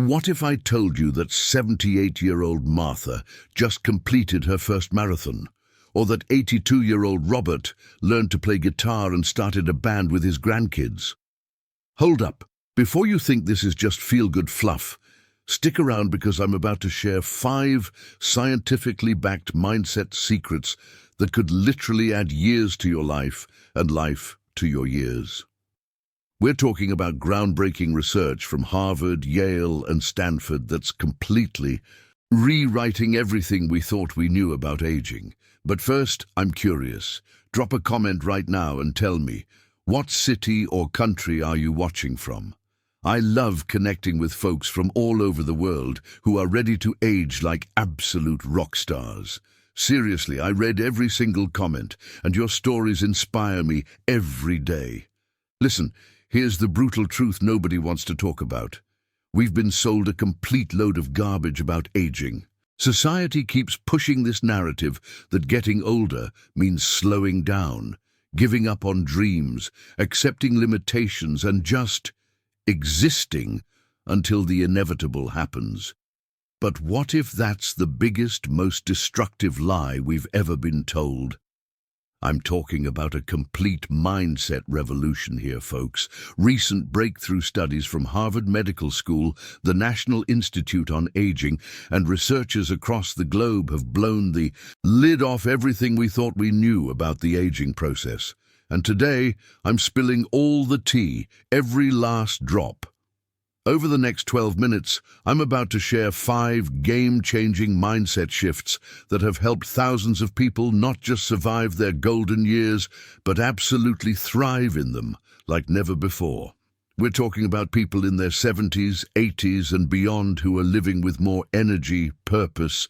What if I told you that 78-year-old Martha just completed her first marathon? Or that 82-year-old Robert learned to play guitar and started a band with his grandkids? Hold up. Before you think this is just feel-good fluff, stick around because I'm about to share 5 scientifically backed mindset secrets that could literally add years to your life and life to your years. We're talking about groundbreaking research from Harvard, Yale, and Stanford that's completely rewriting everything we thought we knew about aging. But first, I'm curious. Drop a comment right now and tell me, what city or country are you watching from? I love connecting with folks from all over the world who are ready to age like absolute rock stars. Seriously, I read every single comment, and your stories inspire me every day. Listen, here's the brutal truth nobody wants to talk about. We've been sold a complete load of garbage about aging. Society keeps pushing this narrative that getting older means slowing down, giving up on dreams, accepting limitations, and just existing until the inevitable happens. But what if that's the biggest, most destructive lie we've ever been told? I'm talking about a complete mindset revolution here, folks. Recent breakthrough studies from Harvard Medical School, the National Institute on Aging, and researchers across the globe have blown the lid off everything we thought we knew about the aging process. And today, I'm spilling all the tea, every last drop. Over the next 12 minutes, I'm about to share 5 game-changing mindset shifts that have helped thousands of people not just survive their golden years, but absolutely thrive in them like never before. We're talking about people in their 70s, 80s, and beyond who are living with more energy, purpose,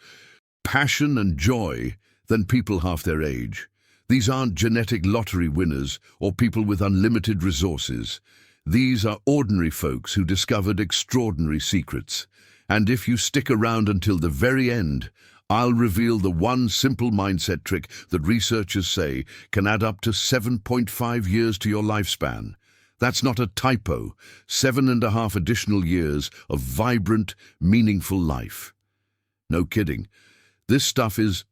passion, and joy than people half their age. These aren't genetic lottery winners or people with unlimited resources. These are ordinary folks who discovered extraordinary secrets. And if you stick around until the very end, I'll reveal the one simple mindset trick that researchers say can add up to 7.5 years to your lifespan. That's not a typo. 7.5 additional years of vibrant, meaningful life. No kidding. This stuff is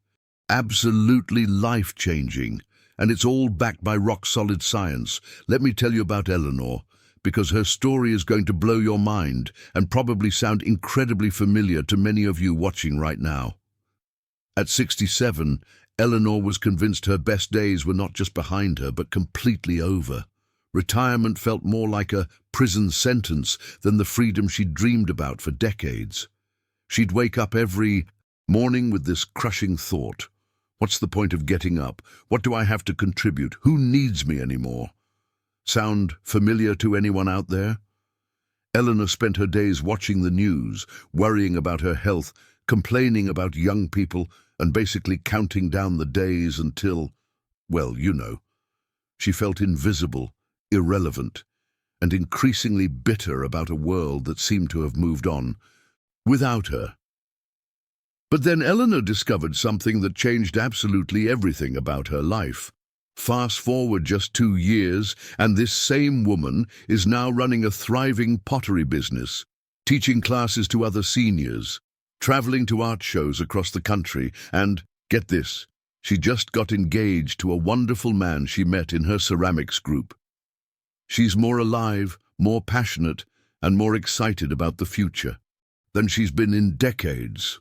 absolutely life-changing, and it's all backed by rock-solid science. Let me tell you about Eleanor, because her story is going to blow your mind and probably sound incredibly familiar to many of you watching right now. At 67, Eleanor was convinced her best days were not just behind her, but completely over. Retirement felt more like a prison sentence than the freedom she'd dreamed about for decades. She'd wake up every morning with this crushing thought. What's the point of getting up? What do I have to contribute? Who needs me anymore? Sound familiar to anyone out there? Eleanor spent her days watching the news, worrying about her health, complaining about young people, and basically counting down the days until, well, you know. She felt invisible, irrelevant, and increasingly bitter about a world that seemed to have moved on without her. But then Eleanor discovered something that changed absolutely everything about her life. Fast forward just 2 years, and this same woman is now running a thriving pottery business, teaching classes to other seniors, traveling to art shows across the country, and, get this, she just got engaged to a wonderful man she met in her ceramics group. She's more alive, more passionate, and more excited about the future than she's been in decades.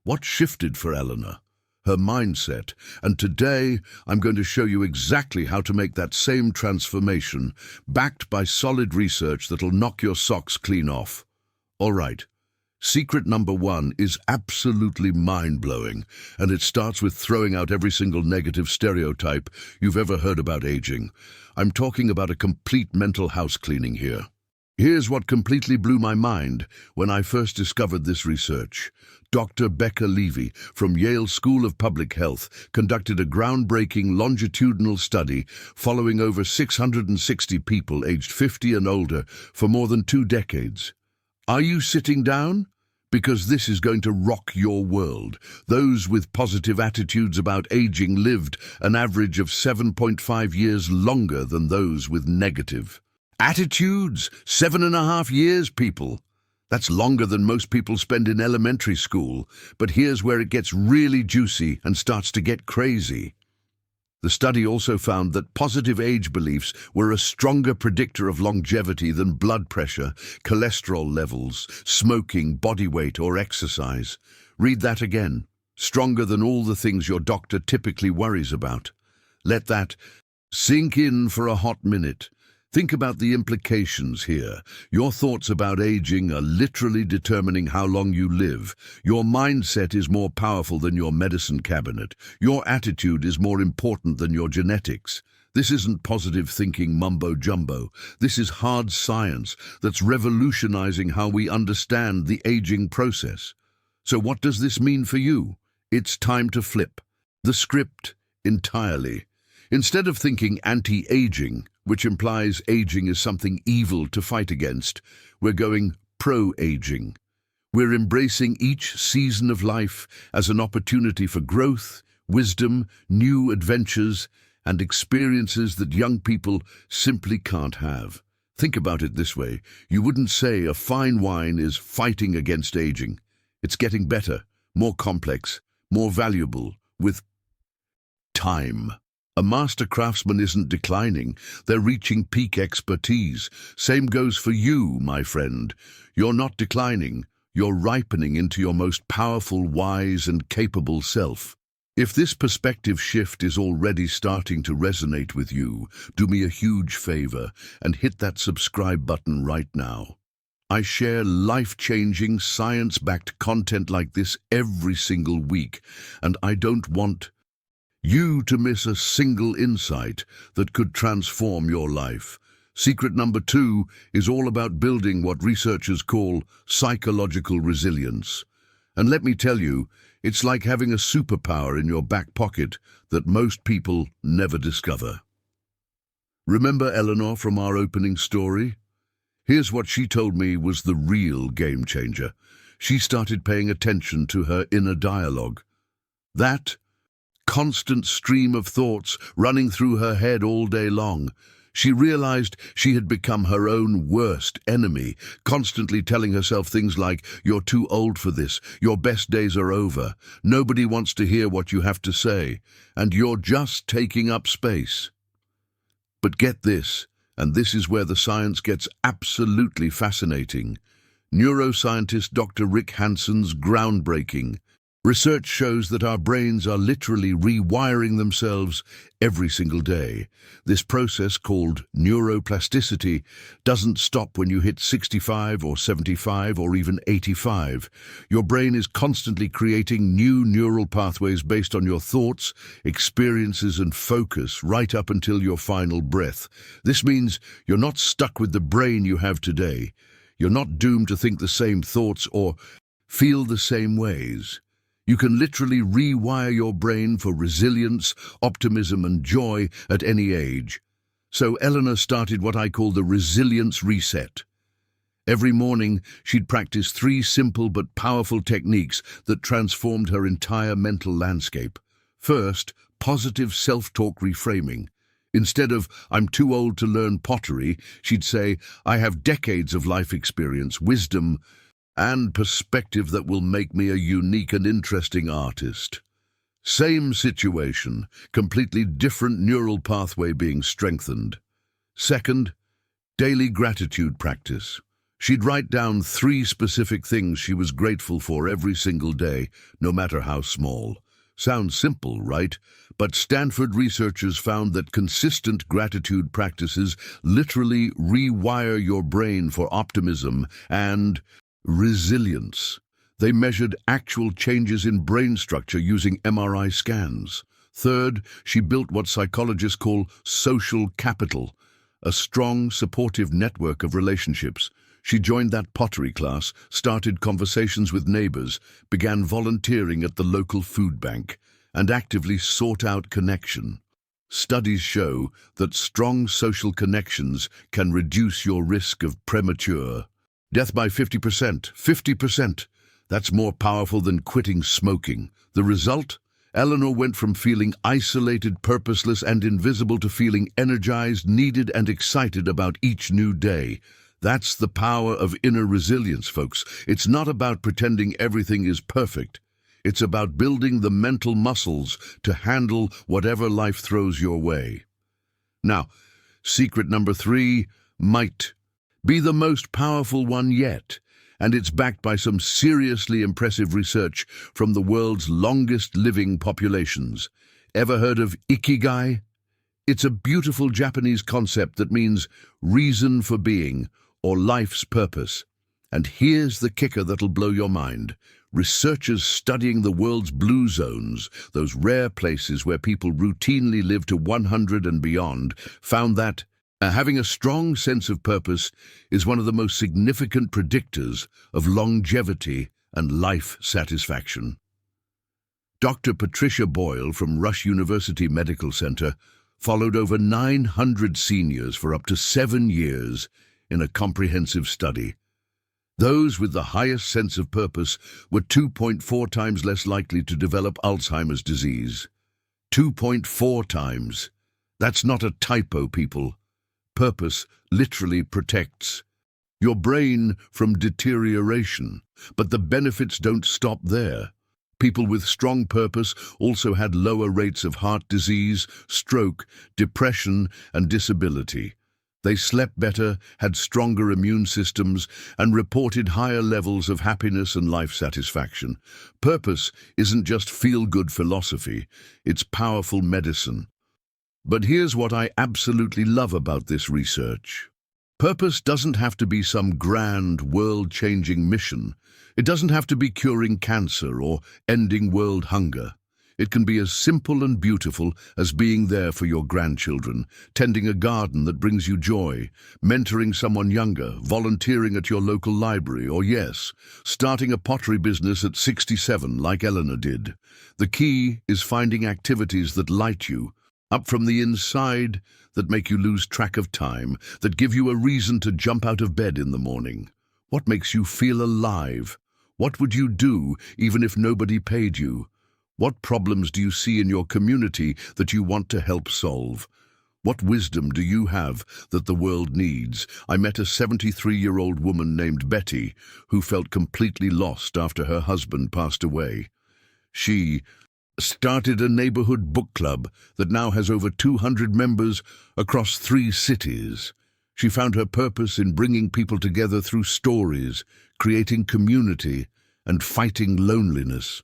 What shifted for Eleanor? Her mindset, and today I'm going to show you exactly how to make that same transformation, backed by solid research that'll knock your socks clean off. All right, secret number 1 is absolutely mind-blowing, and it starts with throwing out every single negative stereotype you've ever heard about aging. I'm talking about a complete mental house cleaning here. Here's what completely blew my mind when I first discovered this research. Dr. Becca Levy from Yale School of Public Health conducted a groundbreaking longitudinal study following over 660 people aged 50 and older for more than 2 decades. Are you sitting down? Because this is going to rock your world. Those with positive attitudes about aging lived an average of 7.5 years longer than those with negative attitudes. 7.5 years, people. That's longer than most people spend in elementary school, but here's where it gets really juicy and starts to get crazy. The study also found that positive age beliefs were a stronger predictor of longevity than blood pressure, cholesterol levels, smoking, body weight, or exercise. Read that again. Stronger than all the things your doctor typically worries about. Let that sink in for a hot minute. Think about the implications here. Your thoughts about aging are literally determining how long you live. Your mindset is more powerful than your medicine cabinet. Your attitude is more important than your genetics. This isn't positive thinking mumbo-jumbo. This is hard science that's revolutionizing how we understand the aging process. So what does this mean for you? It's time to flip the script entirely. Instead of thinking anti-aging, which implies aging is something evil to fight against, we're going pro-aging. We're embracing each season of life as an opportunity for growth, wisdom, new adventures, and experiences that young people simply can't have. Think about it this way. You wouldn't say a fine wine is fighting against aging. It's getting better, more complex, more valuable, with time. A master craftsman isn't declining, they're reaching peak expertise. Same goes for you, my friend. You're not declining, you're ripening into your most powerful, wise, and capable self. If this perspective shift is already starting to resonate with you, do me a huge favor and hit that subscribe button right now. I share life-changing, science-backed content like this every single week, and I don't want you to miss a single insight that could transform your life. Secret number 2 is all about building what researchers call psychological resilience. And let me tell you, it's like having a superpower in your back pocket that most people never discover. Remember Eleanor from our opening story? Here's what she told me was the real game changer. She started paying attention to her inner dialogue. That constant stream of thoughts running through her head all day long. She realized she had become her own worst enemy, constantly telling herself things like, "You're too old for this, your best days are over, nobody wants to hear what you have to say, and you're just taking up space." But get this, and this is where the science gets absolutely fascinating. Neuroscientist Dr. Rick Hanson's groundbreaking research shows that our brains are literally rewiring themselves every single day. This process, called neuroplasticity, doesn't stop when you hit 65 or 75 or even 85. Your brain is constantly creating new neural pathways based on your thoughts, experiences, and focus right up until your final breath. This means you're not stuck with the brain you have today. You're not doomed to think the same thoughts or feel the same ways. You can literally rewire your brain for resilience, optimism, and joy at any age. So Eleanor started what I call the resilience reset. Every morning, she'd practice 3 simple but powerful techniques that transformed her entire mental landscape. First, positive self-talk reframing. Instead of, "I'm too old to learn pottery," she'd say, "I have decades of life experience, wisdom, and perspective that will make me a unique and interesting artist." Same situation, completely different neural pathway being strengthened. Second, daily gratitude practice. She'd write down 3 specific things she was grateful for every single day, no matter how small. Sounds simple, right? But Stanford researchers found that consistent gratitude practices literally rewire your brain for optimism and resilience. They measured actual changes in brain structure using MRI scans. Third, she built what psychologists call social capital, a strong, supportive network of relationships. She joined that pottery class, started conversations with neighbors, began volunteering at the local food bank, and actively sought out connection. Studies show that strong social connections can reduce your risk of premature death by 50%. 50%! That's more powerful than quitting smoking. The result? Eleanor went from feeling isolated, purposeless, and invisible to feeling energized, needed, and excited about each new day. That's the power of inner resilience, folks. It's not about pretending everything is perfect. It's about building the mental muscles to handle whatever life throws your way. Now, secret number 3, might be the most powerful one yet, and it's backed by some seriously impressive research from the world's longest living populations. Ever heard of Ikigai? It's a beautiful Japanese concept that means reason for being, or life's purpose. And here's the kicker that'll blow your mind. Researchers studying the world's blue zones, those rare places where people routinely live to 100 and beyond, found that having a strong sense of purpose is one of the most significant predictors of longevity and life satisfaction. Dr. Patricia Boyle from Rush University Medical Center followed over 900 seniors for up to 7 years in a comprehensive study. Those with the highest sense of purpose were 2.4 times less likely to develop Alzheimer's disease. 2.4 times. That's not a typo, people. Purpose literally protects your brain from deterioration, but the benefits don't stop there. People with strong purpose also had lower rates of heart disease, stroke, depression, and disability. They slept better, had stronger immune systems, and reported higher levels of happiness and life satisfaction. Purpose isn't just feel-good philosophy, it's powerful medicine. But here's what I absolutely love about this research. Purpose doesn't have to be some grand, world-changing mission. It doesn't have to be curing cancer or ending world hunger. It can be as simple and beautiful as being there for your grandchildren, tending a garden that brings you joy, mentoring someone younger, volunteering at your local library, or yes, starting a pottery business at 67 like Eleanor did. The key is finding activities that light you up from the inside, that make you lose track of time, that give you a reason to jump out of bed in the morning. What makes you feel alive? What would you do even if nobody paid you? What problems do you see in your community that you want to help solve? What wisdom do you have that the world needs? I met a 73-year-old woman named Betty who felt completely lost after her husband passed away. She started a neighborhood book club that now has over 200 members across 3 cities. She found her purpose in bringing people together through stories, creating community, and fighting loneliness.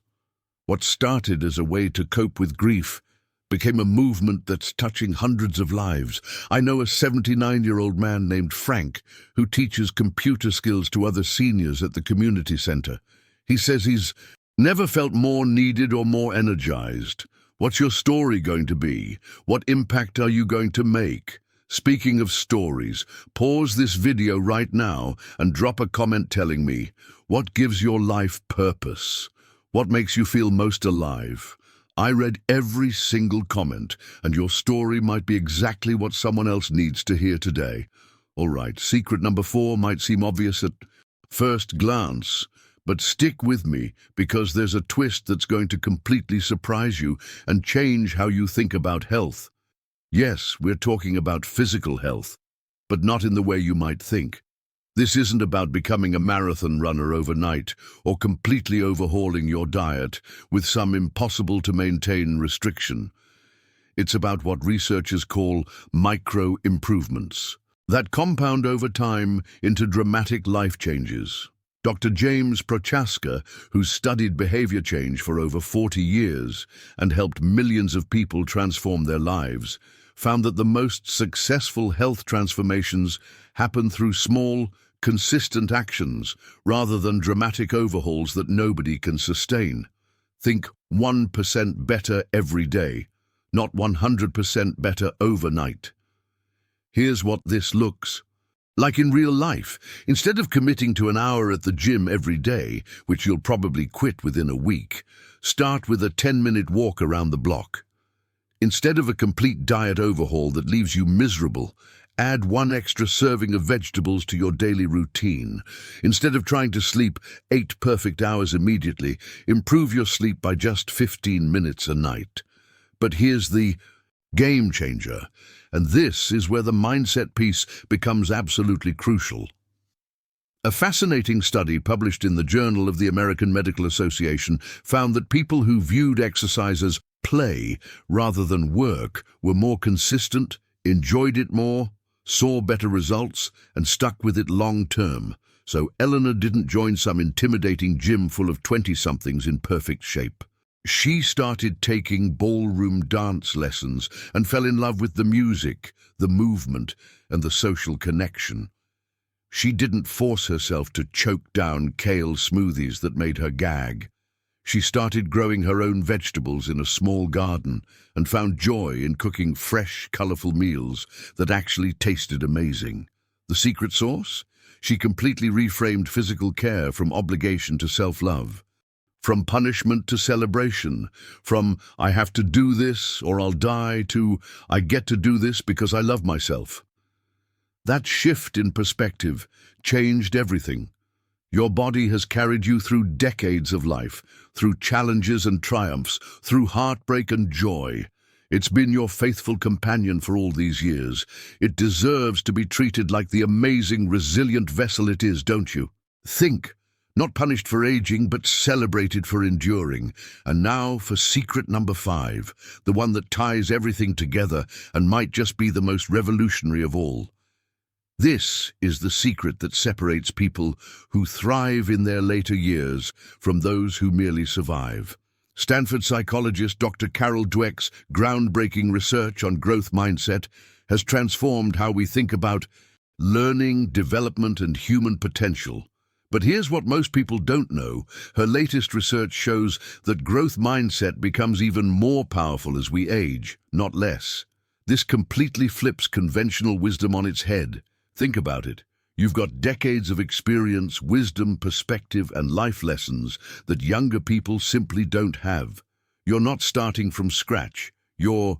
What started as a way to cope with grief became a movement that's touching hundreds of lives. I know a 79-year-old man named Frank who teaches computer skills to other seniors at the community center. He says he's never felt more needed or more energized. What's your story going to be? What impact are you going to make? Speaking of stories, pause this video right now and drop a comment telling me, what gives your life purpose? What makes you feel most alive? I read every single comment, and your story might be exactly what someone else needs to hear today. All right, secret number 4 might seem obvious at first glance, but stick with me because there's a twist that's going to completely surprise you and change how you think about health. Yes, we're talking about physical health, but not in the way you might think. This isn't about becoming a marathon runner overnight or completely overhauling your diet with some impossible-to-maintain restriction. It's about what researchers call micro-improvements that compound over time into dramatic life changes. Dr. James Prochaska, who's studied behavior change for over 40 years and helped millions of people transform their lives, found that the most successful health transformations happen through small, consistent actions rather than dramatic overhauls that nobody can sustain. Think 1% better every day, not 100% better overnight. Here's what this looks like in real life. Instead of committing to an hour at the gym every day, which you'll probably quit within a week, start with a 10-minute walk around the block. Instead of a complete diet overhaul that leaves you miserable, add 1 extra serving of vegetables to your daily routine. Instead of trying to sleep 8 perfect hours immediately, improve your sleep by just 15 minutes a night. But here's the game changer, and this is where the mindset piece becomes absolutely crucial. A fascinating study published in the Journal of the American Medical Association found that people who viewed exercise as play rather than work were more consistent, enjoyed it more, saw better results, and stuck with it long term. So Eleanor didn't join some intimidating gym full of 20-somethings in perfect shape. She started taking ballroom dance lessons and fell in love with the music, the movement, and the social connection. She didn't force herself to choke down kale smoothies that made her gag. She started growing her own vegetables in a small garden and found joy in cooking fresh, colorful meals that actually tasted amazing. The secret sauce? She completely reframed physical care from obligation to self-love, from punishment to celebration, from "I have to do this or I'll die" to "I get to do this because I love myself." That shift in perspective changed everything. Your body has carried you through decades of life, through challenges and triumphs, through heartbreak and joy. It's been your faithful companion for all these years. It deserves to be treated like the amazing, resilient vessel it is, don't you? Think, not punished for aging, but celebrated for enduring. And now for secret number 5, the one that ties everything together and might just be the most revolutionary of all. This is the secret that separates people who thrive in their later years from those who merely survive. Stanford psychologist Dr. Carol Dweck's groundbreaking research on growth mindset has transformed how we think about learning, development, and human potential. But here's what most people don't know. Her latest research shows that growth mindset becomes even more powerful as we age, not less. This completely flips conventional wisdom on its head. Think about it. You've got decades of experience, wisdom, perspective, and life lessons that younger people simply don't have. You're not starting from scratch. You're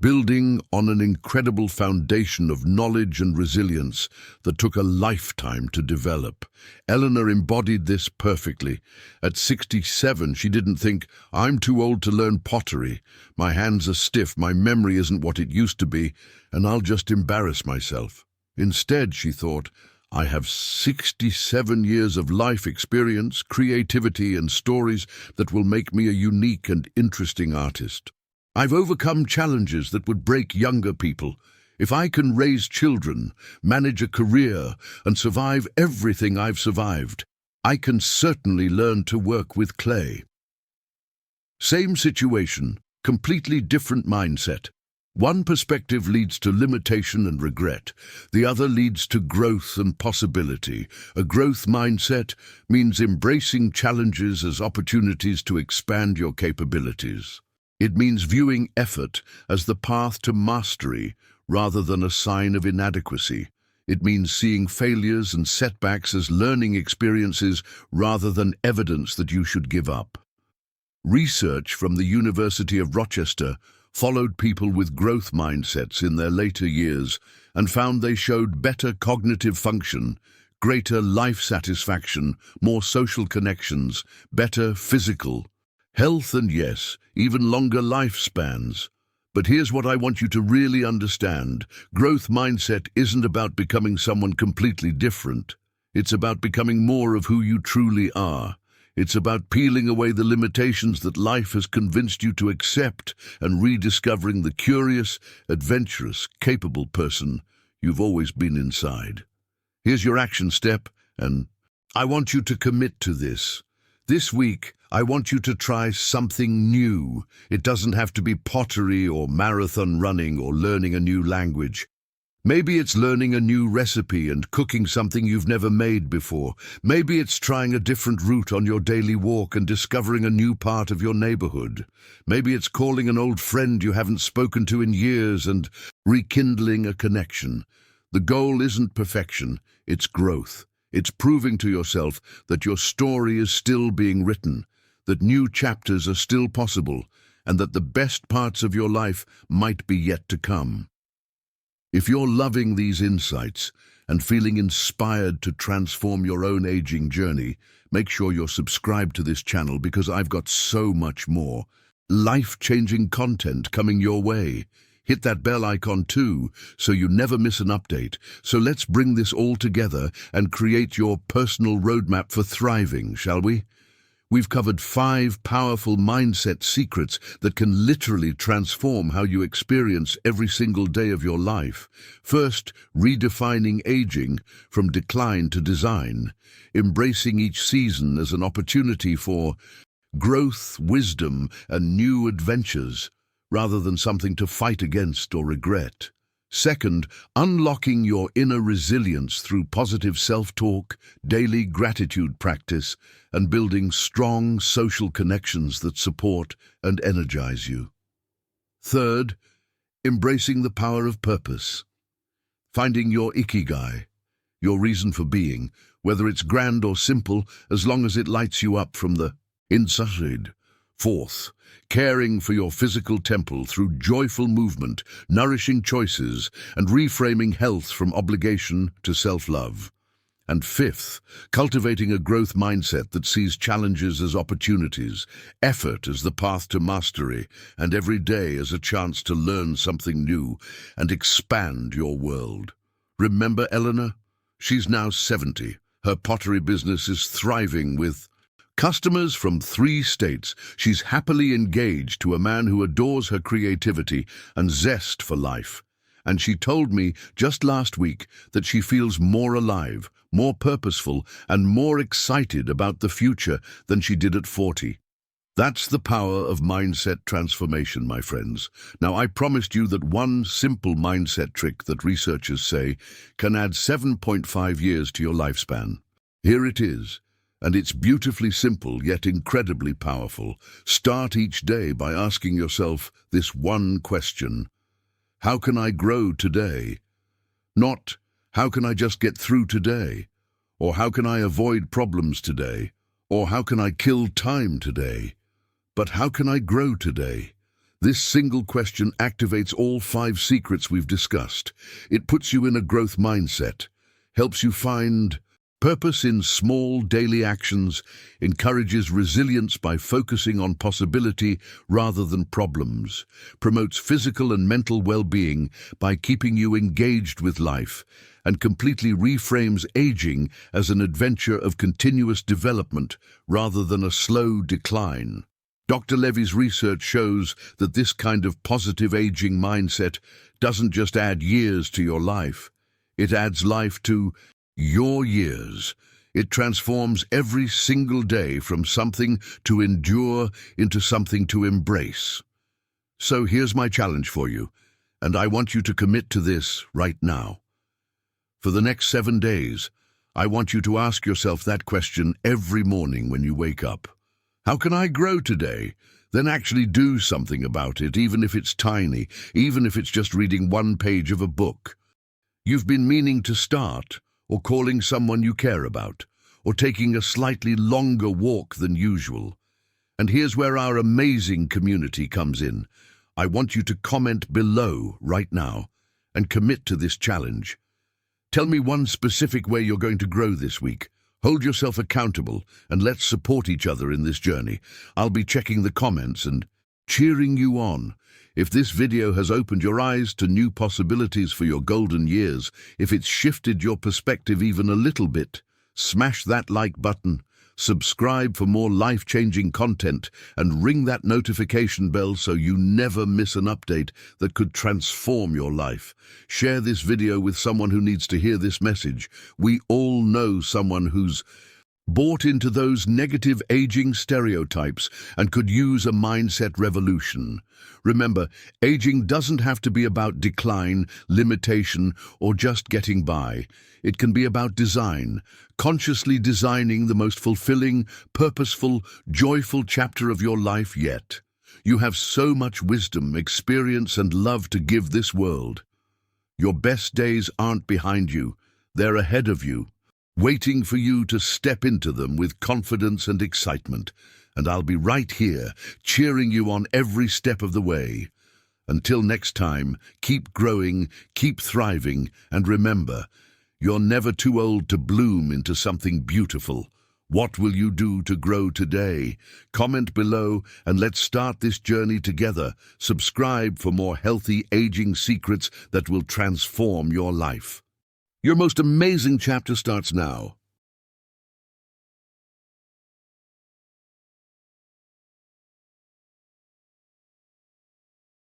building on an incredible foundation of knowledge and resilience that took a lifetime to develop. Eleanor embodied this perfectly. At 67, she didn't think, "I'm too old to learn pottery. My hands are stiff, my memory isn't what it used to be, and I'll just embarrass myself." Instead, she thought, "I have 67 years of life experience, creativity, and stories that will make me a unique and interesting artist. I've overcome challenges that would break younger people. If I can raise children, manage a career, and survive everything I've survived, I can certainly learn to work with clay." Same situation, completely different mindset. One perspective leads to limitation and regret. The other leads to growth and possibility. A growth mindset means embracing challenges as opportunities to expand your capabilities. It means viewing effort as the path to mastery rather than a sign of inadequacy. It means seeing failures and setbacks as learning experiences rather than evidence that you should give up. Research from the University of Rochester followed people with growth mindsets in their later years and found they showed better cognitive function, greater life satisfaction, more social connections, better physical health, and yes, even longer lifespans. But here's what I want you to really understand. Growth mindset isn't about becoming someone completely different. It's about becoming more of who you truly are. It's about peeling away the limitations that life has convinced you to accept and rediscovering the curious, adventurous, capable person you've always been inside. Here's your action step, and I want you to commit to this. This week, I want you to try something new. It doesn't have to be pottery or marathon running or learning a new language. Maybe it's learning a new recipe and cooking something you've never made before. Maybe it's trying a different route on your daily walk and discovering a new part of your neighborhood. Maybe it's calling an old friend you haven't spoken to in years and rekindling a connection. The goal isn't perfection, it's growth. It's proving to yourself that your story is still being written, that new chapters are still possible, and that the best parts of your life might be yet to come. If you're loving these insights and feeling inspired to transform your own aging journey, make sure you're subscribed to this channel because I've got so much more life-changing content coming your way. Hit that bell icon too, so you never miss an update. So let's bring this all together and create your personal roadmap for thriving, shall we? We've covered 5 powerful mindset secrets that can literally transform how you experience every single day of your life. First, redefining aging from decline to design, embracing each season as an opportunity for growth, wisdom, and new adventures, rather than something to fight against or regret. Second, unlocking your inner resilience through positive self-talk, daily gratitude practice, and building strong social connections that support and energize you. Third, embracing the power of purpose. Finding your Ikigai, your reason for being, whether it's grand or simple, as long as it lights you up from the inside. Fourth, caring for your physical temple through joyful movement, nourishing choices, and reframing health from obligation to self-love. And fifth, cultivating a growth mindset that sees challenges as opportunities, effort as the path to mastery, and every day as a chance to learn something new and expand your world. Remember Eleanor? She's now 70. Her pottery business is thriving with customers from 3 states. She's happily engaged to a man who adores her creativity and zest for life. And she told me just last week that she feels more alive, more purposeful, and more excited about the future than she did at 40. That's the power of mindset transformation, my friends. Now, I promised you that one simple mindset trick that researchers say can add 7.5 years to your lifespan. Here it is. And it's beautifully simple, yet incredibly powerful. Start each day by asking yourself this one question: how can I grow today? Not, how can I just get through today? Or how can I avoid problems today? Or how can I kill time today? But how can I grow today? This single question activates all 5 secrets we've discussed. It puts you in a growth mindset, helps you find purpose in small daily actions, encourages resilience by focusing on possibility rather than problems, promotes physical and mental well-being by keeping you engaged with life, and completely reframes aging as an adventure of continuous development rather than a slow decline. Dr. Levy's research shows that this kind of positive aging mindset doesn't just add years to your life, it adds life to your years. It transforms every single day from something to endure into something to embrace. So here's my challenge for you, and I want you to commit to this right now. For the next 7 days, I want you to ask yourself that question every morning when you wake up. How can I grow today? Then actually do something about it, even if it's tiny, even if it's just reading 1 page of a book you've been meaning to start, or calling someone you care about, or taking a slightly longer walk than usual. And here's where our amazing community comes in. I want you to comment below right now and commit to this challenge. Tell me one specific way you're going to grow this week. Hold yourself accountable and let's support each other in this journey. I'll be checking the comments and cheering you on. If this video has opened your eyes to new possibilities for your golden years, if it's shifted your perspective even a little bit, smash that like button, subscribe for more life-changing content, and ring that notification bell so you never miss an update that could transform your life. Share this video with someone who needs to hear this message. We all know someone who's bought into those negative aging stereotypes and could use a mindset revolution. Remember, aging doesn't have to be about decline, limitation, or just getting by. It can be about design, consciously designing the most fulfilling, purposeful, joyful chapter of your life yet. You have so much wisdom, experience, and love to give this world. Your best days aren't behind you, they're ahead of you, waiting for you to step into them with confidence and excitement. And I'll be right here, cheering you on every step of the way. Until next time, keep growing, keep thriving, and remember, you're never too old to bloom into something beautiful. What will you do to grow today? Comment below and let's start this journey together. Subscribe for more healthy aging secrets that will transform your life. Your most amazing chapter starts now.